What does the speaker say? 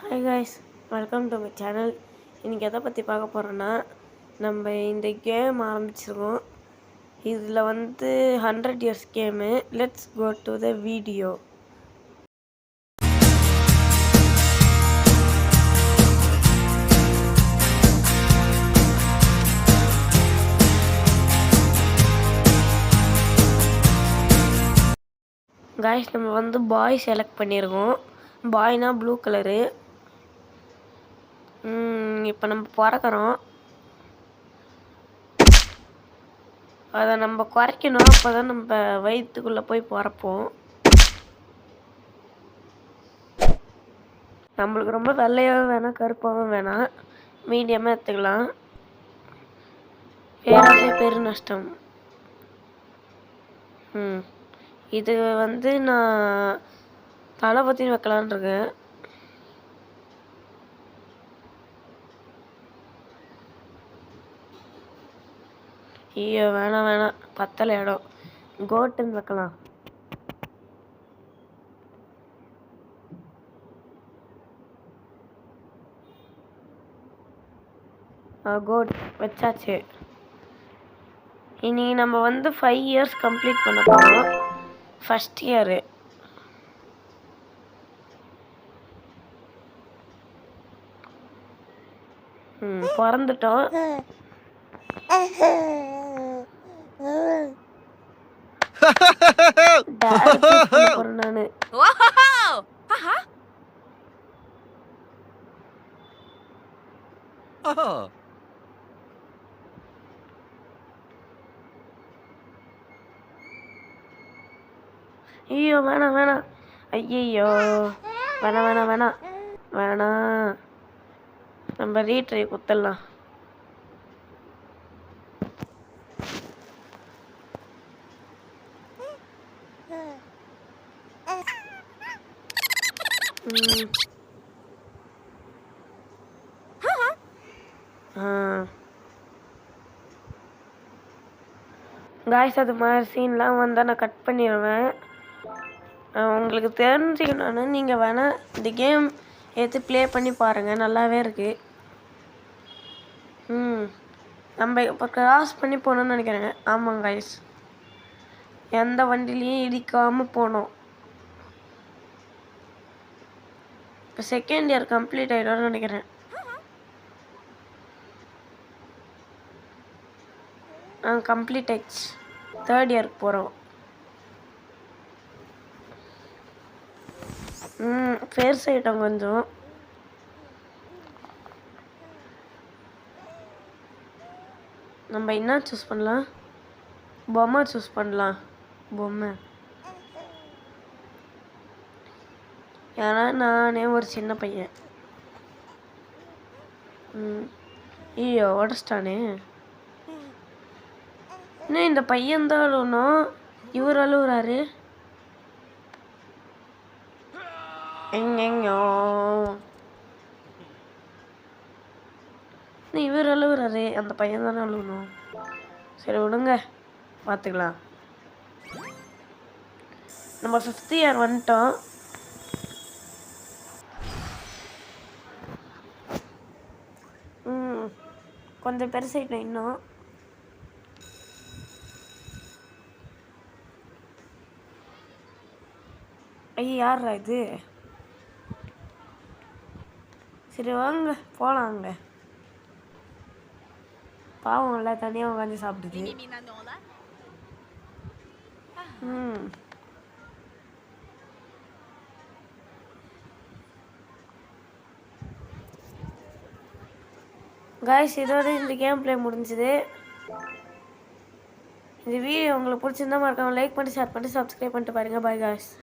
Hi guys, welcome to my channel. இன்றைக்கி எதை பற்றி பார்க்க போகிறோன்னா, நம்ம இந்த கேம் ஆரம்பிச்சிருக்கோம். இதில் 100 years game. Let's go to the video. Guys, நம்ம பாய் செலக்ட் பண்ணியிருக்கோம். பாய்னா ப்ளூ கலரு. இப்போ நம்ம பிறக்கிறோம். அதை நம்ம குறைக்கணும். அப்போ தான் நம்ம வயிற்றுக்குள்ளே போய் பிறப்போம். நம்மளுக்கு ரொம்ப வெள்ளையாகவும் வேணாம், கருப்பாகவும் வேணாம், மீடியமாக எடுத்துக்கலாம். பேராசை பெரு நஷ்டம். இது நான் தளபதி வைக்கலான் இருக்கேன். ஐயோ, வேணாம், பத்தலை இடம். கோட்டுன்னு வைக்கலாம். கோட் வச்சாச்சு. இனி நம்ம 5 இயர்ஸ் கம்ப்ளீட் பண்ண போகிறோம். First year. பிறந்துட்டோம். நானு ஐயோ, வேணாம். ஐயோ, வேணாம். நம்ம ரீட்ரை குத்தலாம். காய்ஸ், அது மாதிரி சீன்லாம் வந்தால் நான் கட் பண்ணிடுவேன். உங்களுக்கு தெரிஞ்சுக்கணும்னு நீங்கள் வேணால் இந்த கேம் எடுத்து ப்ளே பண்ணி பாருங்கள். நல்லாவே இருக்குது. நம்ம இப்போ கிராஸ் பண்ணி போகணுன்னு நினைக்கிறேங்க. ஆமாங்க காய்ஸ், எந்த வண்டிலையும் இடிக்காமல் போனோம். இப்போ செகண்ட் இயர் கம்ப்ளீட் ஆகிடும்னு நினைக்கிறேன். கம்ப்ளீட் ஆயிடுச்சு. தேர்ட் இயருக்கு போகிறோம். ஃபேர் ஆகிட்டோம் கொஞ்சம். நம்ம என்ன சூஸ் பண்ணலாம்? பொம்மை சூஸ் பண்ணலாம். பொம்மை. ஏன்னா நானே ஒரு சின்ன பையன். ஐயோ, உடச்சிட்டானே. இன்னும் இந்த பையன் தான் அழுவணும். இவர் அழுவுறாரு. எங்கெங்கோ இவர் அழுவுறாரு. அந்த பையன் தானே அழுவணும். சரி விடுங்க, பார்த்துக்கலாம். நம்ம 5th இயர் வந்துட்டோம். கொஞ்சம் பெருசாயிட்டோம் இன்னும். ஐயா, யாரா இது? சரி வாங்க போகலாம். அங்கே பாவம்ல, தனியாக உட்காந்து சாப்பிடுது. காய்ஸ், இதோட இந்த கேம் பிளே முடிஞ்சுது. இந்த வீடியோ உங்களுக்கு பிடிச்சிருந்தா மறக்காம லைக் பண்ணி, ஷேர் பண்ணி, சப்ஸ்கிரைப் பண்ணிட்டு பாருங்க. Bye guys.